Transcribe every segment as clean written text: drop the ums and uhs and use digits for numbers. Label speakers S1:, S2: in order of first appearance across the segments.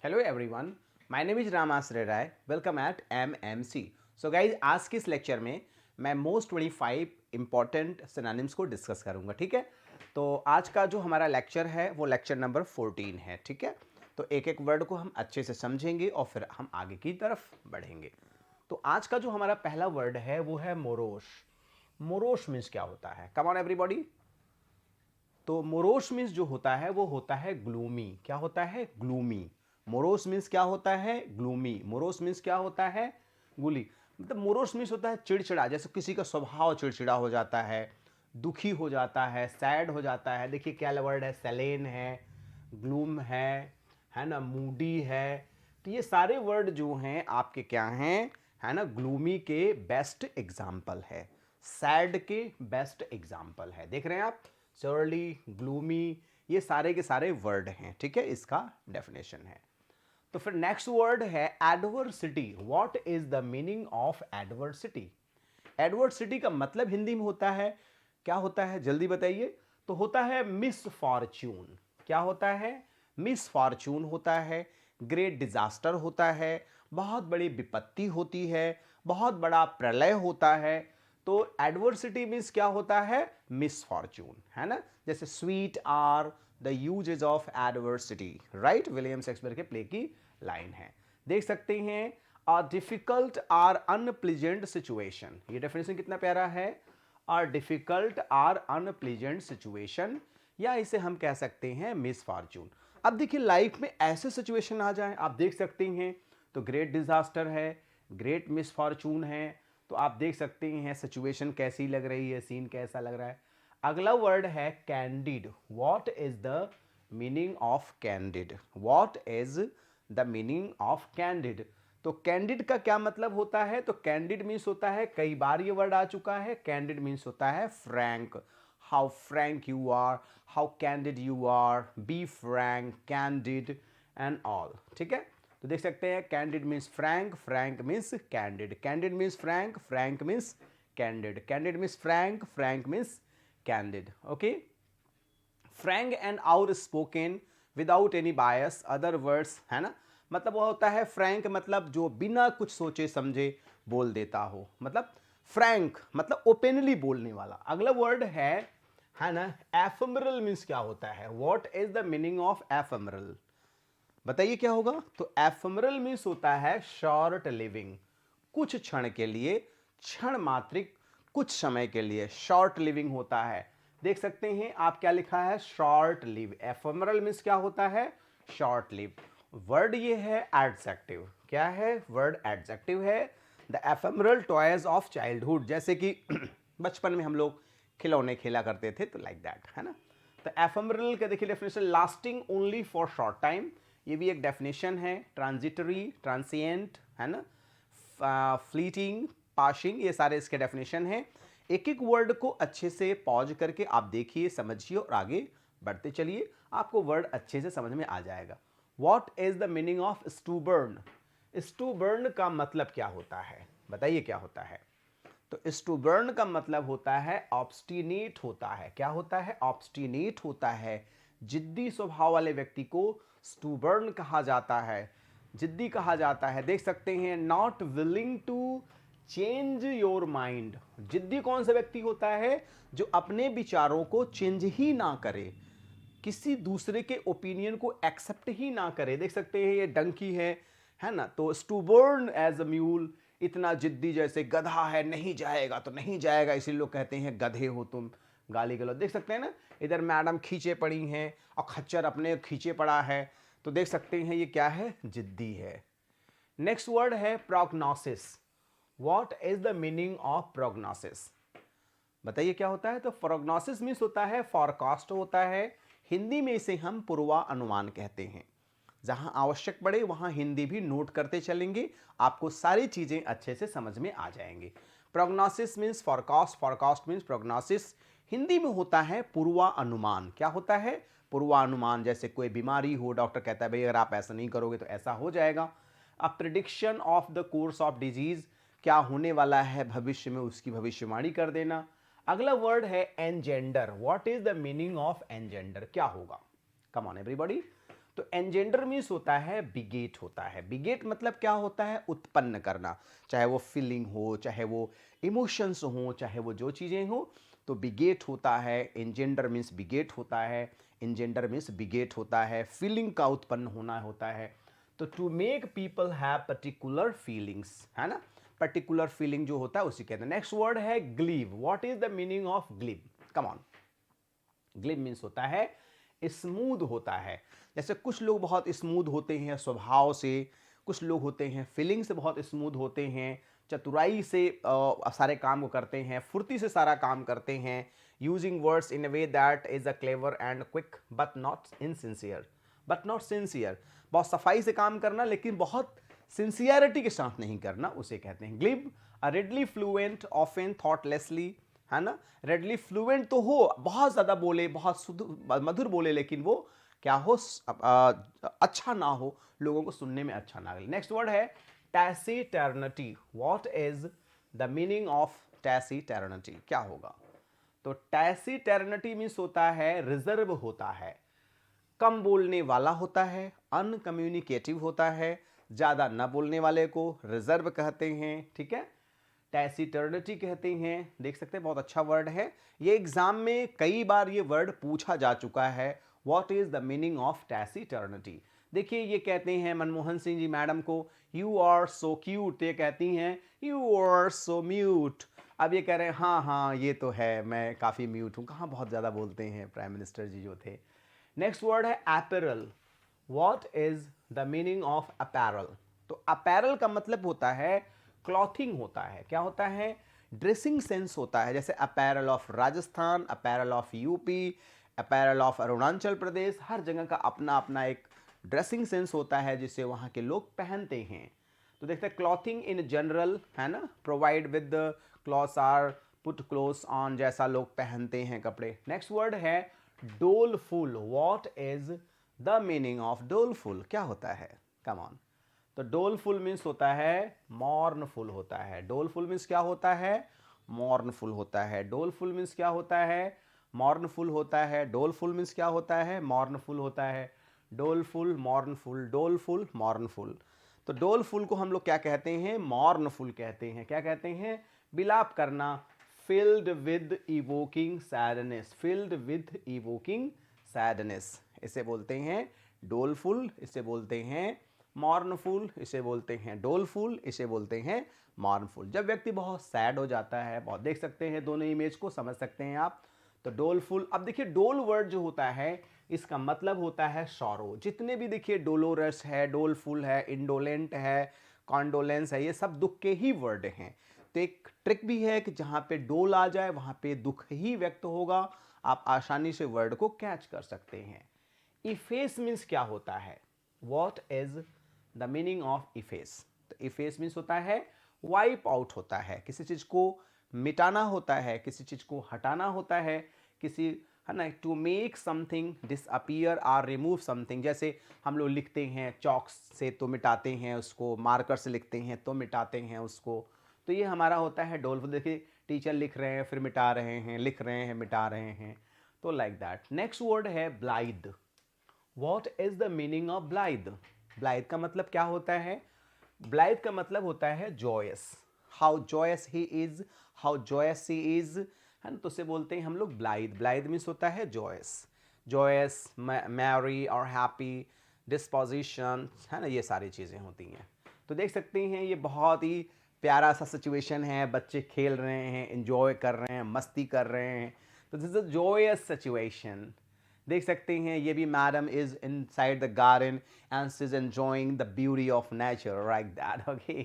S1: Hello everyone, my name is Ram Ashray Rai. Welcome at MMC। So guys, आज के इस lecture में मैं मोस्ट 25 इंपॉर्टेंट सिनोनिम्स को डिस्कस करूंगा। ठीक है, तो आज का जो हमारा लेक्चर है वो लेक्चर नंबर 14 है। ठीक है, तो एक एक वर्ड को हम अच्छे से समझेंगे और फिर हम आगे की तरफ बढ़ेंगे। तो आज का जो हमारा पहला वर्ड है वो है मोरोश। मोरोश मीन्स क्या होता है? Come on everybody. तो मोरोश मीन्स जो होता है वो होता है ग्लूमी। क्या होता है? ग्लूमी। मोरोस मीन्स क्या होता है? ग्लूमी। मोरोस मीन्स क्या होता है? गुली। मतलब मोरोस मीन्स होता है चिड़चिड़ा, जैसे किसी का स्वभाव चिड़चिड़ा हो जाता है, दुखी हो जाता है, सैड हो जाता है। देखिए क्या वर्ड है, सेलेन है, ग्लूम है ना, मूडी है। तो ये सारे वर्ड जो हैं आपके क्या हैं, है ना, ग्लूमी के बेस्ट एग्जाम्पल है, सैड के बेस्ट एग्जाम्पल है। देख रहे हैं आप, सर्ली, ग्लूमी, ये सारे के सारे वर्ड हैं। ठीक है, इसका डेफिनेशन है। तो फिर नेक्स्ट वर्ड है adversity. What is the meaning of adversity? Adversity का मतलब हिंदी में होता है, क्या होता है जल्दी बताइए? तो होता है मिस फॉर्च्यून। क्या होता है? मिस फॉर्च्यून होता है, ग्रेट डिजास्टर होता है, बहुत बड़ी विपत्ति होती है, बहुत बड़ा प्रलय होता है। तो एडवर्सिटी मीन्स क्या होता है? मिस फॉर्च्यून, है ना। जैसे sweet are the uses of adversity, right, William Shakespeare के प्ले की लाइन है। देख सकते हैं, a difficult or unpleasant situation. ये डेफिनेशन कितना प्यारा है, a difficult or unpleasant situation, या इसे हम कह सकते हैं मिस फॉर्च्यून। अब देखिए लाइफ में ऐसे सिचुएशन आ जाए, आप देख सकते हैं, तो ग्रेट डिजास्टर है, ग्रेट मिस फॉर्च्यून है, तो आप देख सकते हैं सिचुएशन कैसी लग रही है, सीन कैसा लग रहा है। अगला वर्ड है candid. What is the meaning of candid? What is the meaning of candid? तो कैंडिड का क्या मतलब होता है? तो कैंडिड मीन्स होता है, कई बार ये वर्ड आ चुका है, कैंडिड मीन्स होता है frank. How frank you are, how candid you are, be frank, candid and all. ठीक है, तो देख सकते हैं candid means frank, frank means candid, candid means frank, frank means candid, candid means frank, frank means candid. Okay, frank and outspoken without any bias, other words, है ना। मतलब वो होता है फ्रैंक, मतलब जो बिना कुछ सोचे समझे बोल देता हो, मतलब फ्रैंक मतलब ओपनली बोलने वाला। अगला वर्ड है ना, एफेमरल मीन्स क्या होता है? What is the meaning of ephemeral? बताइए क्या होगा? तो एफेमरल मीन्स होता है शॉर्ट लिविंग, कुछ क्षण के लिए, क्षण मात्रिक, कुछ समय के लिए शॉर्ट लिविंग होता है। देख सकते हैं आप क्या लिखा है, शॉर्ट लिव। एफेमरल मीन्स क्या होता है? Short live. वर्ड ये है एडजेक्टिव। क्या है? वर्ड एडजेक्टिव है। The ephemeral toys of childhood, जैसे कि बचपन में हम लोग खिलौने खेला करते थे, तो लाइक दैट, है ना। तो एफेमरल का देखिए definition, lasting only for short time, ये भी एक डेफिनेशन है। ट्रांजिटरी, ट्रांसिएंट, है ना, फ्लीटिंग, पासिंग, ये सारे इसके डेफिनेशन हैं। एक एक वर्ड को अच्छे से पॉज करके आप देखिए, समझिए और आगे बढ़ते चलिए, आपको वर्ड अच्छे से समझ में आ जाएगा। What is the meaning of stubborn? Stubborn का मतलब क्या होता है? बताइए क्या होता है? तो स्टूबर्न का मतलब होता है ऑब्स्टिनेट होता है। क्या होता है? ऑब्स्टिनेट होता है। जिद्दी स्वभाव वाले व्यक्ति को स्टूबर्न कहा जाता है, जिद्दी कहा जाता है। देख सकते हैं, not willing to change your mind. जिद्दी कौन सा व्यक्ति होता है? जो अपने विचारों को चेंज ही ना करे, किसी दूसरे के ओपिनियन को एक्सेप्ट ही ना करे। देख सकते हैं ये डंकी है ना, तो स्टूबर्न एज अ म्यूल, इतना जिद्दी, जैसे गधा है, नहीं जाएगा तो नहीं जाएगा, इसीलिए लोग कहते हैं गधे हो तुम, गाली गलौज। देख सकते हैं ना, इधर मैडम खींचे पड़ी हैं और खच्चर अपने खींचे पड़ा है, तो देख सकते हैं ये क्या है? जिद्दी है। नेक्स्ट वर्ड है prognosis. What is the meaning of prognosis? बताइए क्या होता है? तो प्रोग्नोसिस मीन्स होता है फॉरकास्ट होता है। हिंदी में इसे हम पूर्वानुमान कहते हैं। जहां आवश्यक पड़े वहां हिंदी भी नोट करते चलेंगे, आपको सारी चीजें अच्छे से समझ में आ जाएंगी। Prognosis means forecast, forecast means prognosis. Hindi में होता है पूर्वानुमान। क्या होता है? पूर्वानुमान। जैसे कोई बीमारी हो, डॉक्टर कहता है भाई अगर आप ऐसा नहीं करोगे तो ऐसा हो जाएगा। अ prediction of the course of disease, क्या होने वाला है भविष्य में उसकी भविष्यवाणी कर देना। अगला वर्ड है engender. What is the meaning of engender? क्या होगा? Come on everybody. तो एंजेंडर मीन्स होता है बिगेट होता है। बिगेट मतलब क्या होता है? उत्पन्न करना, चाहे वो फीलिंग हो, चाहे वो इमोशंस हो, चाहे वो जो चीज़ें हो, तो बिगेट होता है। एंजेंडर मीन्स बिगेट होता है, एंजेंडर मीन्स बिगेट होता है, फीलिंग का उत्पन्न होना होता है। तो to make people have particular feelings, है ना, पर्टिकुलर फीलिंग जो होता है उसी कहते हैं। नेक्स्ट वर्ड है glib. What is the meaning of glib? Come on. Glib means होता है स्मूथ होता है। जैसे कुछ लोग बहुत स्मूथ होते हैं स्वभाव से, कुछ लोग होते हैं फीलिंग से बहुत स्मूथ होते हैं, चतुराई से सारे काम को करते हैं, फुर्ती से सारा काम करते हैं, using words in a way that is a clever and quick but not insincere. But not sincere, बहुत सफाई से काम करना लेकिन बहुत सिंसियरिटी के साथ नहीं करना, उसे कहते हैं ग्लिब। अ रेडली फ्लुएंट ऑफन थॉटलेसली, है ना, रेडली फ्लुएंट तो हो, बहुत ज़्यादा बोले, बहुत शुद्ध मधुर बोले, लेकिन वो क्या हो, अच्छा ना हो, लोगों को सुनने में अच्छा ना लगे। नेक्स्ट वर्ड है taciturnity. What is the meaning of taciturnity? क्या होगा? तो टैसिटर्निटी मीन्स होता है रिजर्व होता है, कम बोलने वाला होता है, अनकम्युनिकेटिव होता है, ज़्यादा न बोलने वाले को रिजर्व कहते हैं, ठीक है, टैसिटर्निटी कहते हैं। देख सकते हैं बहुत अच्छा वर्ड है ये, एग्जाम में कई बार ये वर्ड पूछा जा चुका है। What is the meaning of taciturnity? देखिए ये कहते हैं मनमोहन सिंह जी मैडम को, यू आर सो क्यूट, ये कहती हैं यू आर सो म्यूट। अब ये कह रहे हैं हाँ हाँ ये तो है, मैं काफ़ी म्यूट हूँ, कहाँ बहुत ज़्यादा बोलते हैं प्राइम मिनिस्टर जी जो थे। नेक्स्ट वर्ड है apparel. What is the meaning of apparel? तो अपैरल का मतलब होता है क्लॉथिंग होता है, क्या होता है, ड्रेसिंग सेंस होता है। जैसे apparel of Rajasthan, apparel of UP, apparel of Arunachal Pradesh, हर जगह का अपना अपना एक ड्रेसिंग सेंस होता है जिसे वहाँ के लोग पहनते हैं। तो देखते हैं क्लॉथिंग इन जनरल, है ना, provide with clothes or put clothes on, जैसा लोग पहनते हैं कपड़े। नेक्स्ट वर्ड है doleful. What is the meaning of doleful? क्या होता है? Come on. तो डोलफुल मीन्स होता है मॉर्नफुल होता है। डोलफुल मीन्स क्या होता है? मॉर्नफुल होता है। डोलफुल मीन्स क्या होता है? मॉर्नफुल होता है। डोलफुल मीन्स क्या होता है? मॉर्नफुल होता है। डोलफुल, मॉर्नफुल, डोलफुल, मॉर्नफुल। तो डोलफुल को हम लोग क्या कहते हैं? मॉर्नफुल कहते हैं। क्या कहते हैं? बिलाप करना, filled with evoking sadness, filled with evoking sadness, इसे बोलते हैं डोलफुल, इसे बोलते हैं मॉर्नफुल, इसे बोलते हैं डोलफुल, इसे बोलते हैं मॉर्नफुल। जब व्यक्ति बहुत सैड हो जाता है, बहुत, देख सकते हैं दोनों इमेज को, समझ सकते हैं आप। तो डोलफुल, अब देखिए डोल वर्ड जो होता है इसका मतलब होता है सॉरो। जितने भी देखिए डोलोरस है, डोलफुल है, इंडोलेंट है, कॉन्डोलेंस है, ये सब दुख के ही वर्ड हैं। तो एक ट्रिक भी है कि जहाँ पे डोल आ जाए वहाँ पे दुख ही व्यक्त होगा, आप आसानी से वर्ड को कैच कर सकते हैं। इफेस मीन्स क्या होता है? What is the meaning of efface? तो इफेस मीन्स होता है वाइप आउट होता है, किसी चीज को मिटाना होता है, किसी चीज को हटाना होता है, किसी, है ना, टू मेक समथिंग डिसअपियर और रिमूव समथिंग। जैसे हम लोग लिखते हैं चॉक से तो मिटाते हैं उसको, मार्कर से लिखते हैं तो मिटाते हैं उसको, तो ये हमारा होता है डोलफुल। देखिए टीचर लिख रहे हैं फिर मिटा रहे हैं, लिख रहे हैं मिटा रहे हैं, तो लाइक दैट। नेक्स्ट वर्ड है blithe. What is the meaning of blithe? Blithe का मतलब क्या होता है? ब्लाइद का मतलब होता है joyous, how joyous he is, how joyous he is, है ना, तो उसे बोलते हैं हम लोग ब्लाइद। ब्लाइद मीन्स होता है जॉयस, जॉयस, मैरी और हैप्पी, डिस्पोजिशन, है ना, ये सारी चीज़ें होती हैं। तो देख सकते हैं ये बहुत ही प्यारा सा सिचुएशन है, बच्चे खेल रहे हैं, एंजॉय कर रहे हैं, मस्ती कर रहे हैं, तो this is a joyous situation. देख सकते हैं ये भी madam is inside the garden and she is enjoying the beauty of nature, like that. Okay,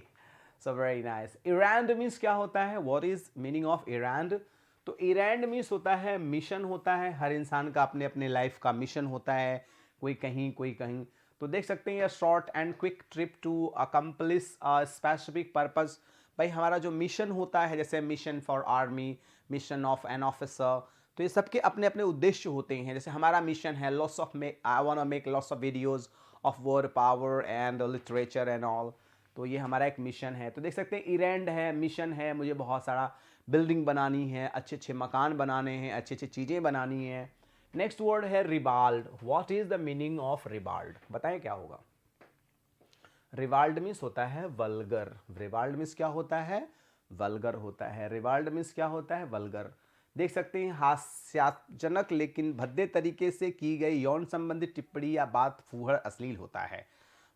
S1: so very nice. Errand means क्या होता है? What is meaning of errand? तो errand means होता है मिशन होता है, हर इंसान का अपने अपने लाइफ का मिशन होता है, कोई कहीं कोई कहीं। तो देख सकते हैं short and quick trip to accomplish a specific purpose. भाई हमारा जो मिशन होता है, जैसे mission for army, mission of an officer, तो ये सबके अपने अपने उद्देश्य होते हैं। जैसे हमारा मिशन है lots of make, I want to make lots of videos of word power and literature and all, तो ये हमारा एक मिशन है। तो देख सकते हैं इरेंड है, मिशन है, मुझे बहुत सारा बिल्डिंग बनानी है, अच्छे अच्छे मकान बनाने हैं, अच्छी अच्छी चीज़ें बनानी हैं, नेक्स्ट वर्ड है ribald. What is the meaning of ribald, बताएं क्या होगा। रिवाल्ड मीन्स होता है वल्गर। रिवाल्ड मीन्स क्या होता है, वल्गर होता है। रिवाल्ड मीन्स क्या होता है, वल्गर। देख सकते हैं हास्याजनक लेकिन भद्दे तरीके से की गई यौन संबंधित टिप्पणी या बात फूहड़ अश्लील होता है।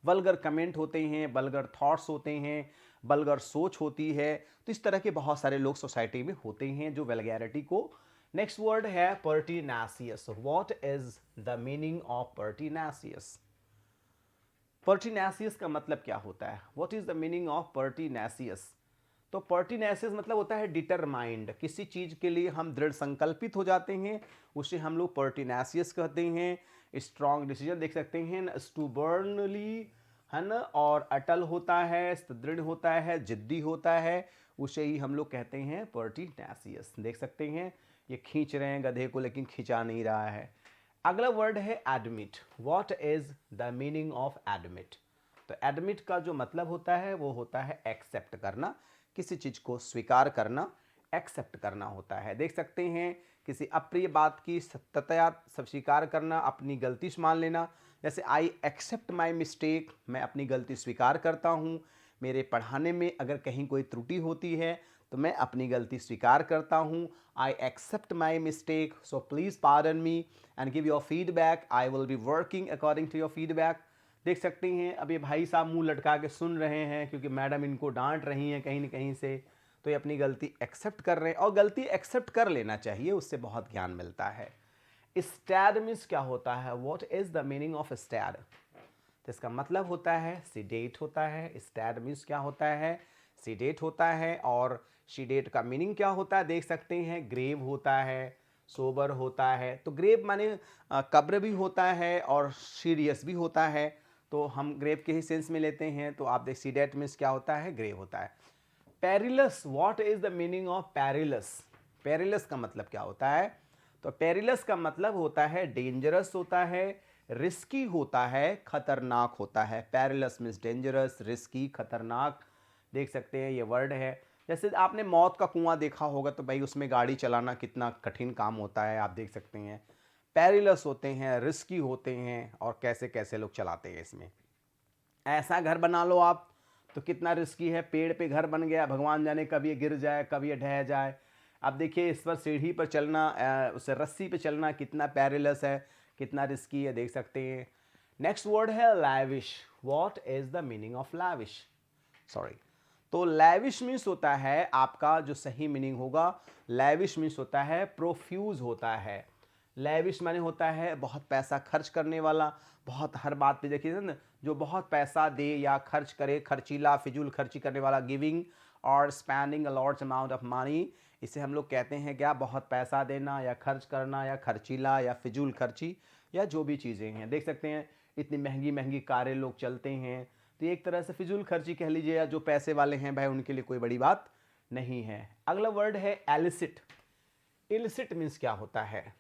S1: वल्गर कमेंट होते हैं, वल्गर थॉट्स होते हैं, वल्गर सोच होती है। तो इस तरह के बहुत सारे लोग सोसाइटी में होते हैं जो वल्गैरिटी को। नेक्स्ट वर्ड है pertinacious. What is the meaning of pertinacious. Pertinacious का मतलब क्या होता है, what is the meaning of pertinacious. तो पर्टिनेसियस मतलब होता है डिटरमाइंड। किसी चीज के लिए हम दृढ़ संकल्पित हो जाते हैं, उसे हम लोग पर्टिनेसियस कहते हैं। स्ट्रॉन्ग डिसीजन देख सकते हैं, स्टूबर्नली, है ना, और अटल होता है, सुदृढ़ होता है, जिद्दी होता है, उसे ही हम लोग कहते हैं पर्टिनेसियस। देख सकते हैं ये खींच रहे हैं गधे को लेकिन खिंचा नहीं रहा है। अगला वर्ड है admit. What is the meaning of admit. तो एडमिट का जो मतलब होता है वो होता है एक्सेप्ट करना, किसी चीज को स्वीकार करना, एक्सेप्ट करना होता है। देख सकते हैं किसी अप्रिय बात की सत्यतया स्वीकार करना, अपनी गलती मान लेना। जैसे आई एक्सेप्ट माई मिस्टेक, मैं अपनी गलती स्वीकार करता हूँ। मेरे पढ़ाने में अगर कहीं कोई त्रुटि होती है तो मैं अपनी गलती स्वीकार करता हूँ। I accept my mistake, so please pardon me and give your feedback. I will be working according to your feedback. देख सकते हैं अब ये भाई साहब मुंह लटका के सुन रहे हैं क्योंकि मैडम इनको डांट रही हैं कहीं न कहीं से, तो ये अपनी गलती एक्सेप्ट कर रहे हैं। और गलती एक्सेप्ट कर लेना चाहिए, उससे बहुत ज्ञान मिलता है। स्टैड मीन्स क्या होता है, what is the meaning of staid. तो इसका मतलब होता है सीडेट होता है। स्टैड मीन्स क्या होता है, सीडेट होता है। और सीडेट का मीनिंग क्या होता है, देख सकते हैं ग्रेव होता है, सोबर होता है। तो ग्रेव माने कब्र भी होता है और सीरियस भी होता है, तो हम ग्रेव के ही सेंस में लेते हैं। तो आप देख सीडेट मीन्स क्या होता है, ग्रेव होता है। Perilous, what is the meaning of perilous. Perilous का मतलब क्या होता है, तो पेरिलस का मतलब होता है डेंजरस होता है, रिस्की होता है, खतरनाक होता है। पेरिलस मीन्स डेंजरस, रिस्की, खतरनाक। देख सकते हैं ये वर्ड है। जैसे आपने मौत का कुआं देखा होगा तो भाई उसमें गाड़ी चलाना कितना कठिन काम होता है, आप देख सकते हैं। पेरिलस होते हैं, रिस्की होते हैं, और कैसे कैसे लोग चलाते हैं इसमें। ऐसा घर बना लो आप तो कितना रिस्की है, पेड़ पे घर बन गया, भगवान जाने कब ये गिर जाए, कब ये ढह जाए। अब देखिए इस पर सीढ़ी पर चलना, उसे रस्सी पे चलना कितना पेरिलस है, कितना रिस्की है, देख सकते हैं। नेक्स्ट वर्ड है lavish. What is the meaning of lavish, sorry. तो लैविश मीन्स होता है, आपका जो सही मीनिंग होगा, लैविश मीन्स होता है प्रोफ्यूज होता है। लैविश माने होता है बहुत पैसा खर्च करने वाला, बहुत हर बात पे देखिए ना, जो बहुत पैसा दे या खर्च करे, खर्चीला, फिजूल खर्ची करने वाला। गिविंग और spending a large amount of money, इसे हम लोग कहते हैं क्या, बहुत पैसा देना या खर्च करना या खर्चीला या फिजूल खर्ची या जो भी चीज़ें हैं। देख सकते हैं इतनी महंगी महंगी कारें लोग चलते हैं, तो एक तरह से फिजूल खर्ची कह लीजिए, या जो पैसे वाले हैं भाई उनके लिए कोई बड़ी बात नहीं है। अगला वर्ड है एलिसिट। इलिसिट मीन्स क्या होता है,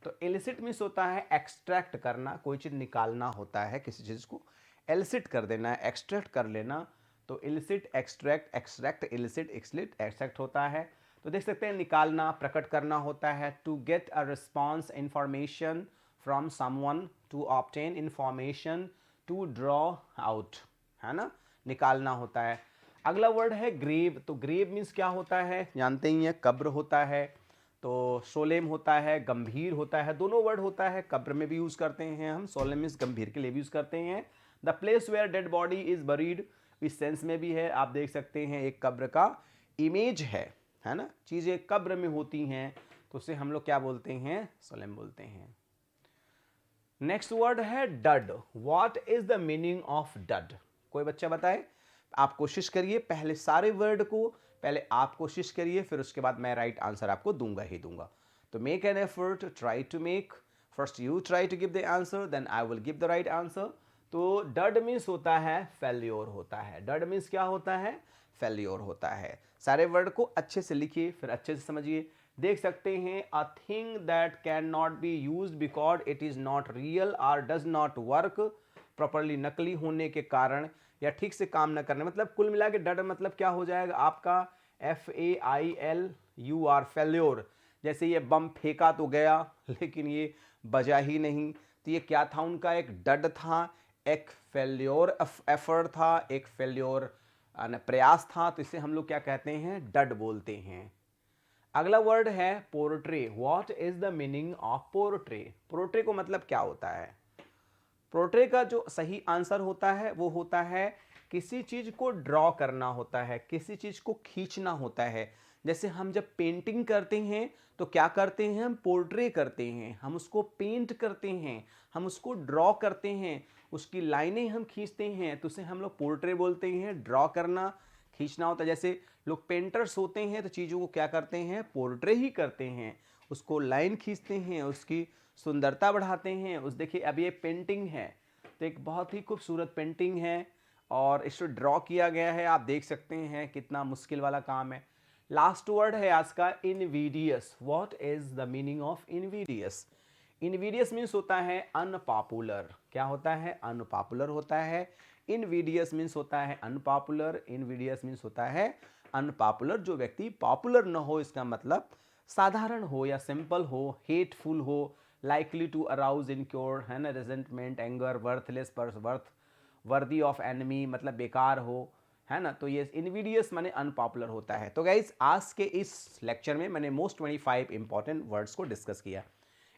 S1: तो इलिसिट मीन्स होता है एक्सट्रैक्ट करना, कोई चीज़ निकालना होता है, किसी चीज़ को एलिसिट कर देना, एक्सट्रैक्ट कर लेना। तो elicit, extract, extract, elicit, elicit, extract होता है। तो देख सकते हैं निकालना, प्रकट करना होता है। To get a response information from someone, to obtain information, to draw out, है ना, निकालना होता है। अगला वर्ड है ग्रेव। तो ग्रेव मीन्स क्या होता है, जानते ही हैं, कब्र होता है। तो सोलेम होता है, गंभीर होता है, दोनों वर्ड होता है, कब्र में भी यूज़ करते हैं हम, सोलेम मीन्स गंभीर के लिए भी यूज़ करते हैं। The place where dead body is buried, इस सेंस में भी है। आप देख सकते हैं एक कब्र का इमेज है ना, चीज़ें कब्र में होती हैं, तो उसे हम लोग क्या बोलते हैं, सोलेम बोलते हैं। नेक्स्ट वर्ड है dud. What is the meaning of dud, कोई बच्चा बताए। आप कोशिश करिए, पहले सारे वर्ड को पहले आप कोशिश करिए, फिर उसके बाद मैं राइट आंसर आपको दूंगा ही दूंगा। तो make an effort, try to make, first you try to give the answer, then I will give the right answer. तो डड मीन्स होता है फेल्योर होता है। डड मीन्स क्या होता है, फेल्योर होता है। सारे वर्ड को अच्छे से लिखिए, फिर अच्छे से समझिए। देख सकते हैं a thing that can not be use because it is not real और डज नॉट वर्क प्रॉपरली, नकली होने के कारण या ठीक से काम न करने, मतलब कुल मिला के डड मतलब क्या हो जाएगा आपका, FAILUR, फेल्योर। जैसे ये बम फेंका तो गया लेकिन ये बजा ही नहीं, तो ये क्या था, उनका एक डड था, एक फेल्योर एफर्ट था, एक फेल्योर प्रयास था, तो इसे हम लोग क्या कहते हैं, डड बोलते हैं। अगला वर्ड है portray. What is the meaning of portray? Portray को मतलब क्या होता है? पोर्ट्रे का जो सही आंसर होता है वो होता है किसी चीज को ड्रॉ करना होता है, किसी चीज को खींचना होता है। जैसे हम जब पेंटिंग करते हैं तो क्या करते हैं, हम पोर्ट्रे करते हैं, हम उसको पेंट करते हैं, हम उसको ड्रॉ करते हैं, उसकी लाइनें हम खींचते हैं, तो उसे हम लोग पोर्ट्रे बोलते हैं। ड्रॉ करना, खींचना होता है। जैसे लोग पेंटर्स होते हैं तो चीज़ों को क्या करते हैं, पोर्ट्रे ही करते हैं, उसको लाइन खींचते हैं, उसकी सुंदरता बढ़ाते हैं। उस देखिए अब ये पेंटिंग है तो एक बहुत ही खूबसूरत पेंटिंग है और इसे ड्रॉ किया गया है, आप देख सकते हैं कितना मुश्किल वाला काम है। लास्ट वर्ड है आज का invidious. What is the meaning of invidious? Invidious means होता है अनपॉपुलर। क्या होता है, अनपॉपुलर होता है। इनवीडियस मीन्स होता है अनपॉपुलर, इनवीडियस मीन्स होता है अनपॉपुलर। जो व्यक्ति पॉपुलर न हो, इसका मतलब साधारण हो या सिंपल हो, हेटफुल हो, लाइकली टू अराउज इनक्योर, है ना, रेजेंटमेंट, anger, worthless worth worthy of enemy, मतलब बेकार हो, है ना। तो ये इनवीडियस माने अनपॉपुलर होता है। तो गाइज आज के इस लेक्चर में मैंने मोस्ट 25 इंपॉर्टेंट वर्ड्स को डिस्कस किया।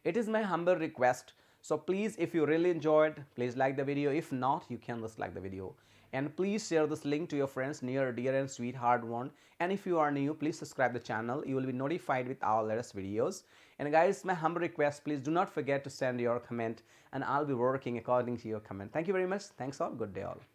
S1: It is my humble request. So please, if you really enjoyed, please like the video. If not, you can dislike the video. And please share this link to your friends, near, dear and sweetheart one. And if you are new, please subscribe the channel. You will be notified with our latest videos. And guys, my humble request, please do not forget to send your comment and I'll be working according to your comment. Thank you very much. Thanks all. Good day all.